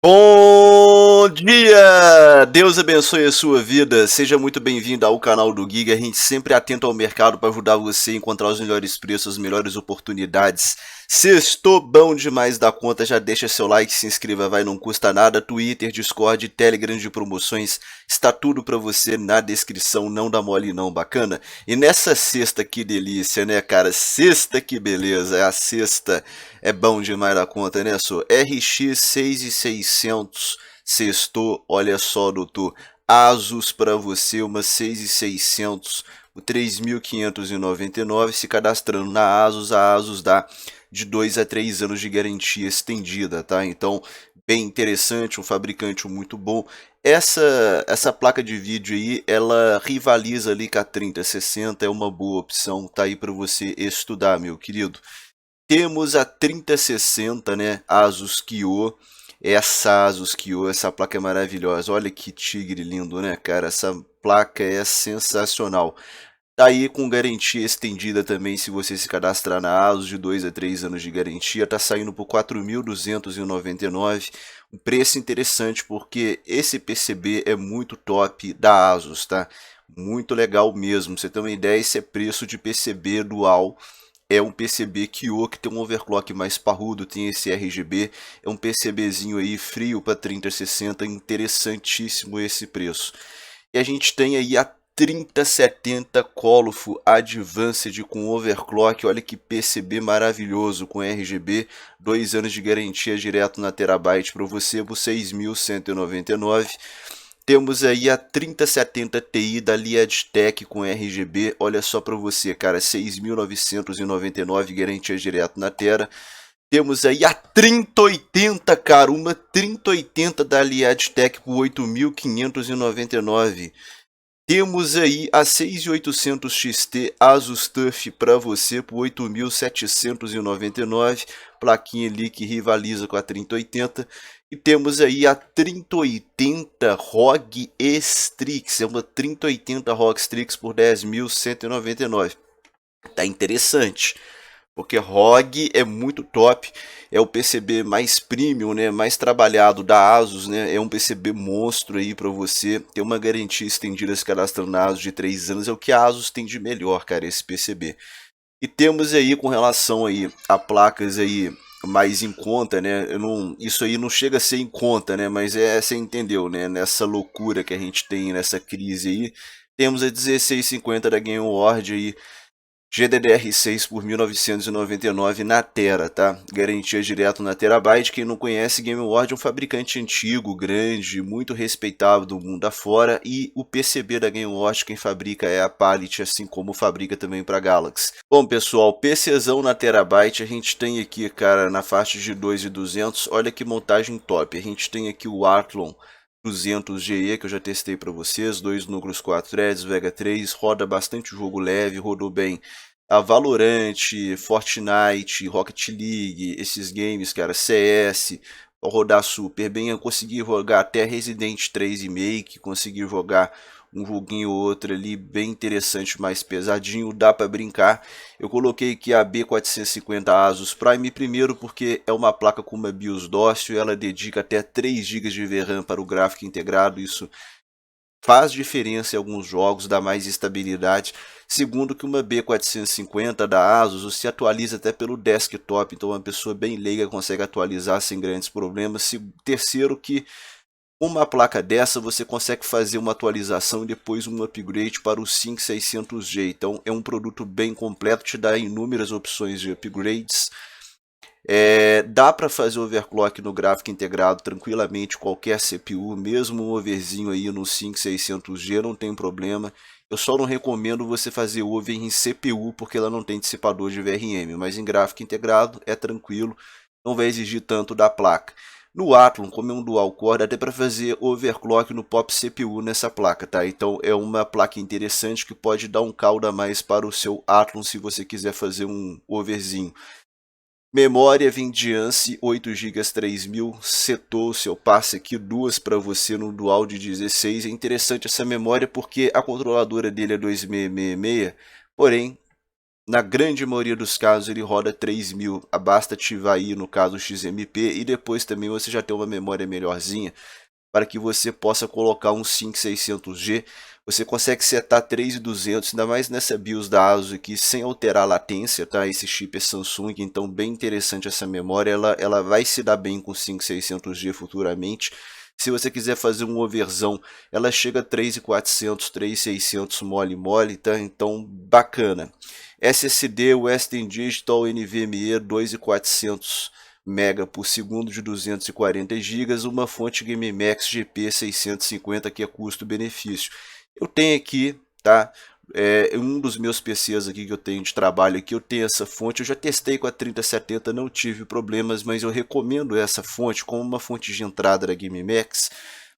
Bom dia! Deus abençoe a sua vida. Seja muito bem-vindo ao canal do Giga. A gente sempre atento ao mercado para ajudar você a encontrar os melhores preços, as melhores oportunidades. Sextou bom demais da conta, já deixa seu like, se inscreva, vai, não custa nada. Twitter, Discord, Telegram de promoções, está tudo para você na descrição, não dá mole não, bacana? E nessa sexta, que delícia, né, cara? Sexta, que beleza, é a sexta. É bom demais da conta, né, só? RX 6600 sextou, olha só, doutor. Asus para você, uma 6600, o 3.599. Se cadastrando na Asus, a Asus dá de 2 a 3 anos de garantia estendida, tá? Então, bem interessante, um fabricante muito bom. Essa placa de vídeo aí, ela rivaliza ali com a 3060, é uma boa opção, tá aí para você estudar, meu querido. Temos a 3060, né? Asus Kyo. Essa Asus Kyo, essa placa é maravilhosa. Olha que tigre lindo, né, cara? Essa placa é sensacional. Tá aí com garantia estendida também, se você se cadastrar na Asus, de 2 a 3 anos de garantia. Tá saindo por 4.299. Um preço interessante porque esse PCB é muito top da Asus, tá? Muito legal mesmo. Pra você ter uma ideia, esse é preço de PCB dual. É um PCB Kyo que tem um overclock mais parrudo, tem esse RGB, é um PCBzinho aí frio para 3060, interessantíssimo esse preço. E a gente tem aí a 3070 Colorful Advanced com overclock, olha que PCB maravilhoso com RGB, 2 anos de garantia direto na Terabyte para você por 6.199. Temos aí a 3070 Ti da Liadtech com RGB, olha só para você, cara, 6.999 garantia direto na Tera. Temos aí a 3080, cara, uma 3080 da Liadtech por 8.599. Temos aí a 6800 XT Asus TUF para você por 8.799, plaquinha ali que rivaliza com a 3080. E temos aí a 3080 ROG Strix, é uma 3080 ROG Strix por 10.199. Tá interessante, porque ROG é muito top, é o PCB mais premium, né, mais trabalhado da Asus, né, é um PCB monstro aí para você ter uma garantia estendida se cadastrando na Asus de 3 anos, é o que a Asus tem de melhor, cara, esse PCB. E temos aí com relação aí a placas aí mais em conta, né, isso aí não chega a ser em conta, né, mas você entendeu, né, nessa loucura que a gente tem, nessa crise aí, temos a 1650 da Game Ward aí, GDDR6 por 1999 na Tera, tá? Garantia direto na Terabyte. Quem não conhece, Game Ward é um fabricante antigo, grande, muito respeitável do mundo afora. E o PCB da Game Ward, quem fabrica é a Palit, assim como fabrica também para Galaxy. Bom, pessoal, PCzão na Terabyte, a gente tem aqui, cara, na faixa de 2.200. Olha que montagem top. A gente tem aqui o Athlon 200GE, que eu já testei para vocês, 2 núcleos 4 threads, Vega 3, roda bastante jogo leve, rodou bem a Valorant, Fortnite, Rocket League, esses games, cara, CS, rodar super bem. Eu consegui jogar até Resident 3 Remake, consegui jogar um joguinho ou outro ali bem interessante, mais pesadinho, dá para brincar. Eu coloquei aqui a B450 Asus Prime primeiro porque é uma placa com uma BIOS dócil, ela dedica até 3 GB de VRAM para o gráfico integrado, isso faz diferença em alguns jogos, dá mais estabilidade. Segundo, que uma B450 da Asus se atualiza até pelo desktop, então uma pessoa bem leiga consegue atualizar sem grandes problemas. Terceiro, que uma placa dessa você consegue fazer uma atualização e depois um upgrade para o 5600G. Então é um produto bem completo, te dá inúmeras opções de upgrades. Dá para fazer overclock no gráfico integrado tranquilamente, qualquer CPU, mesmo um overzinho aí no 5600G não tem problema. Eu só não recomendo você fazer over em CPU porque ela não tem dissipador de VRM, mas em gráfico integrado é tranquilo, não vai exigir tanto da placa. No Athlon, como é um dual core, dá até para fazer overclock no pop CPU nessa placa, tá? Então é uma placa interessante que pode dar um caldo a mais para o seu Athlon se você quiser fazer um overzinho. Memória Vindiance 8 GB 3000, setou seu passe aqui, duas para você no dual de 16. É interessante essa memória porque a controladora dele é 2666, porém Na grande maioria dos casos ele roda 3000, basta ativar aí no caso o XMP e depois também você já tem uma memória melhorzinha para que você possa colocar um 5600G. Você consegue setar 3200, ainda mais nessa BIOS da ASUS aqui, sem alterar a latência, tá? Esse chip é Samsung, então bem interessante essa memória, ela vai se dar bem com 5600G futuramente. Se você quiser fazer um overzão, ela chega a 3400, 3600 mole, tá? Então bacana. SSD Western Digital NVMe 2400 MB por segundo de 240 GB, uma fonte GameMax GP 650 que é custo-benefício. Eu tenho aqui, tá? Um dos meus PCs aqui que eu tenho de trabalho aqui, eu tenho essa fonte, eu já testei com a 3070, não tive problemas, mas eu recomendo essa fonte como uma fonte de entrada da GameMax,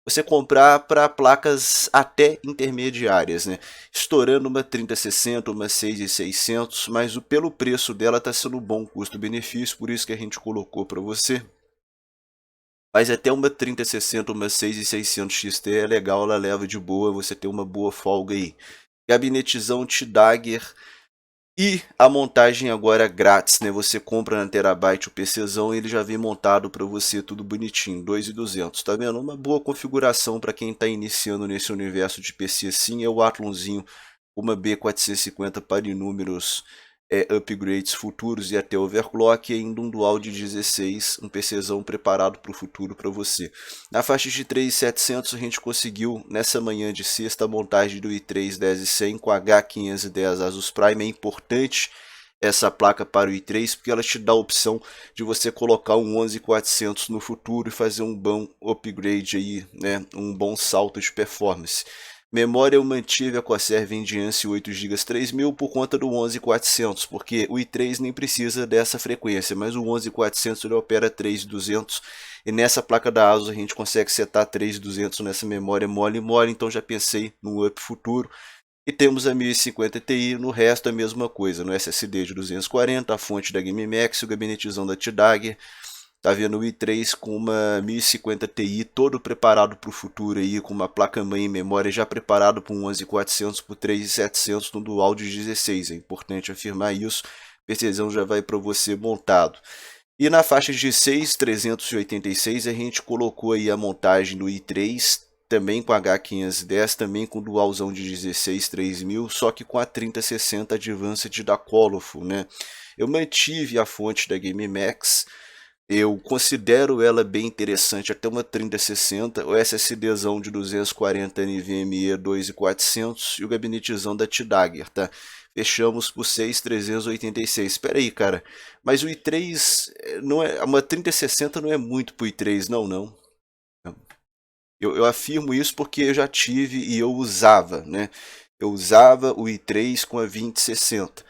você comprar para placas até intermediárias, né? Estourando uma 3060, uma 6600, mas pelo preço dela está sendo um bom custo-benefício, por isso que a gente colocou para você. Mas até uma 3060, uma 6600 XT é legal, ela leva de boa, você tem uma boa folga aí. Gabinetezão T-Dagger e a montagem agora é grátis, né? Você compra na Terabyte o PCzão e ele já vem montado para você, tudo bonitinho, 2.200, tá vendo? Uma boa configuração para quem está iniciando nesse universo de PC sim, é o Athlonzinho, uma B450 para inúmeros upgrades futuros e até overclock, e ainda um dual de 16, um PCzão preparado para o futuro para você. Na faixa de 3.700 a gente conseguiu nessa manhã de sexta a montagem do i3 10100 com H510 Asus Prime. É importante essa placa para o i3 porque ela te dá a opção de você colocar um 11400 no futuro e fazer um bom upgrade aí, né? Um bom salto de performance. Memória eu mantive a Corsair Vengeance 8 GB 3000 por conta do 11400, porque o i3 nem precisa dessa frequência, mas o 11400 ele opera 3200 e nessa placa da ASUS a gente consegue setar 3200 nessa memória mole, então já pensei no up futuro. E temos a 1050 Ti, no resto a mesma coisa, no SSD de 240, a fonte da GameMax, o gabinetezão da T-Dagger. Tá vendo o i3 com uma 1050 Ti todo preparado para o futuro aí, com uma placa-mãe em memória já preparado para um 11400 por 3700 no dual de 16. É importante afirmar isso. O PCzão já vai para você montado. E na faixa de 6.386 a gente colocou aí a montagem do i3 também com H510, também com dualzão de 16 3000, só que com a 3060 Advanced da Colorful, né? Eu mantive a fonte da GameMax. Eu considero ela bem interessante, até uma 3060, o SSDzão de 240 NVMe 2400 e o gabinetezão da T-Dagger, tá? Fechamos por 6.386. Espera aí, cara, mas o i3 não é, uma 3060 não é muito pro i3, não. Eu afirmo isso porque eu já tive e eu usava, né? Eu usava o i3 com a 2060.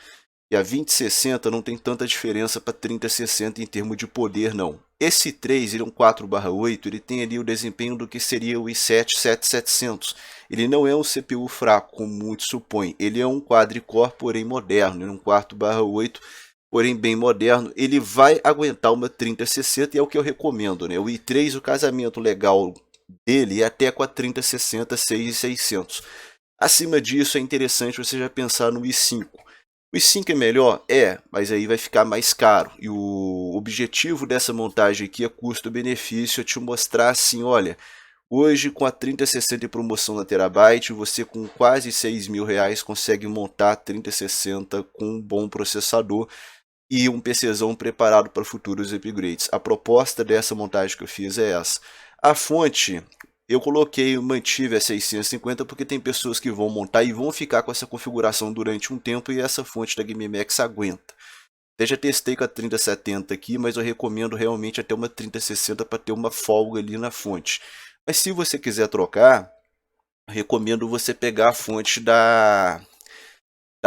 E a 2060 não tem tanta diferença para 3060 em termos de poder, não. Esse 3, ele é um 4/8, ele tem ali o desempenho do que seria o i7 7700. Ele não é um CPU fraco, como muitos supõem. Ele é um quadricore, porém moderno. Ele é um 4/8, porém bem moderno. Ele vai aguentar uma 3060 e é o que eu recomendo, né? O i3, o casamento legal dele é até com a 3060 6600. Acima disso, é interessante você já pensar no i5. O i5 é melhor? É, mas aí vai ficar mais caro. E o objetivo dessa montagem aqui é custo-benefício, é te mostrar assim, olha, hoje com a 3060 em promoção na Terabyte, você com quase R$6.000 consegue montar a 3060 com um bom processador e um PCzão preparado para futuros upgrades. A proposta dessa montagem que eu fiz é essa. A fonte, eu mantive a 650 porque tem pessoas que vão montar e vão ficar com essa configuração durante um tempo e essa fonte da GameMax aguenta. Até já testei com a 3070 aqui, mas eu recomendo realmente até uma 3060 para ter uma folga ali na fonte. Mas se você quiser trocar, recomendo você pegar a fonte da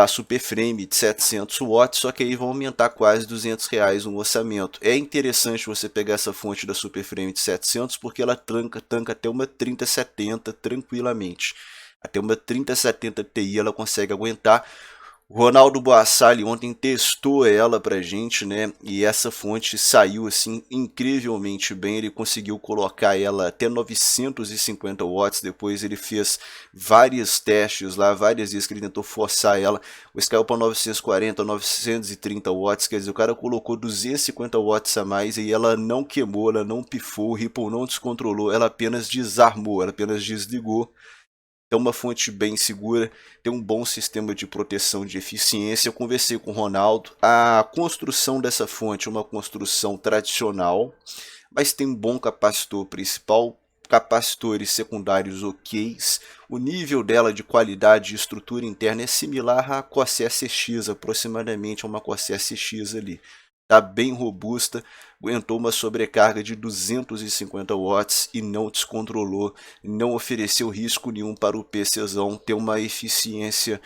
Super Frame de 700 watts, só que aí vão aumentar quase R$200 no orçamento. É interessante você pegar essa fonte da Super Frame de 700 porque ela tanca até uma 3070 tranquilamente. Até uma 3070 Ti ela consegue aguentar. O Ronaldo Boassali ontem testou ela pra gente, né? E essa fonte saiu assim incrivelmente bem. Ele conseguiu colocar ela até 950 watts. Depois ele fez vários testes lá, várias vezes que ele tentou forçar ela. O caiu para 940, 930 watts. Quer dizer, o cara colocou 250 watts a mais e ela não queimou, ela não pifou, o Ripple não descontrolou, ela apenas desarmou, ela apenas desligou. É uma fonte bem segura, tem um bom sistema de proteção de eficiência. Eu conversei com o Ronaldo. A construção dessa fonte é uma construção tradicional, mas tem um bom capacitor principal, capacitores secundários ok. O nível dela de qualidade de estrutura interna é similar à Corsair CX, aproximadamente a uma Corsair CX ali. Está bem robusta, aguentou uma sobrecarga de 250 watts e não descontrolou, não ofereceu risco nenhum para o PCzão ter uma eficiência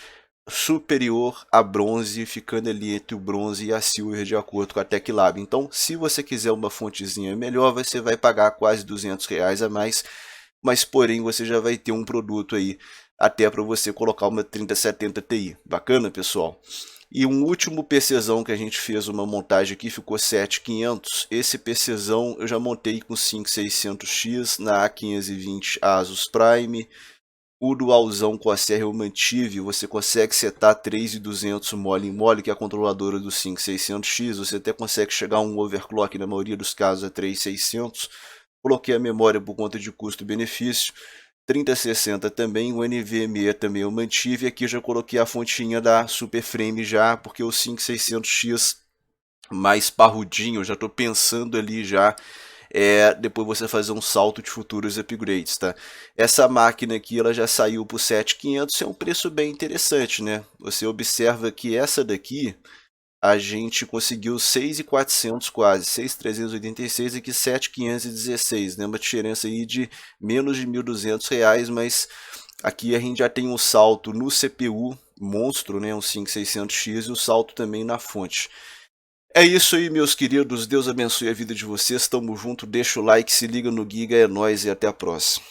superior a bronze, ficando ali entre o bronze e a silver de acordo com a TechLab. Então, se você quiser uma fontezinha melhor, você vai pagar quase R$ 200 a mais, mas porém você já vai ter um produto aí até para você colocar uma 3070 Ti. Bacana, pessoal? E um último PCzão que a gente fez uma montagem aqui, ficou 7500. Esse PCzão eu já montei com 5600X na A520 Asus Prime. O dualzão Corsair eu mantive, você consegue setar 3200 mole em mole, que é a controladora do 5600X. Você até consegue chegar a um overclock, na maioria dos casos a 3600. Coloquei a memória por conta de custo-benefício. 3060 também, o NVMe também eu mantive. Aqui eu já coloquei a fontinha da Superframe já, porque o 5600X mais parrudinho, eu já estou pensando ali já depois você fazer um salto de futuros upgrades, tá? Essa máquina aqui ela já saiu por 7.500, é um preço bem interessante, né? Você observa que essa daqui a gente conseguiu 6.400 quase, 6.386 e aqui 7.516, né? Uma diferença aí de menos de R$ 1.200, mas aqui a gente já tem um salto no CPU monstro, né? Um 5600X e o salto também na fonte. É isso aí, meus queridos. Deus abençoe a vida de vocês. Tamo junto. Deixa o like, se liga no Giga. É nóis e até a próxima.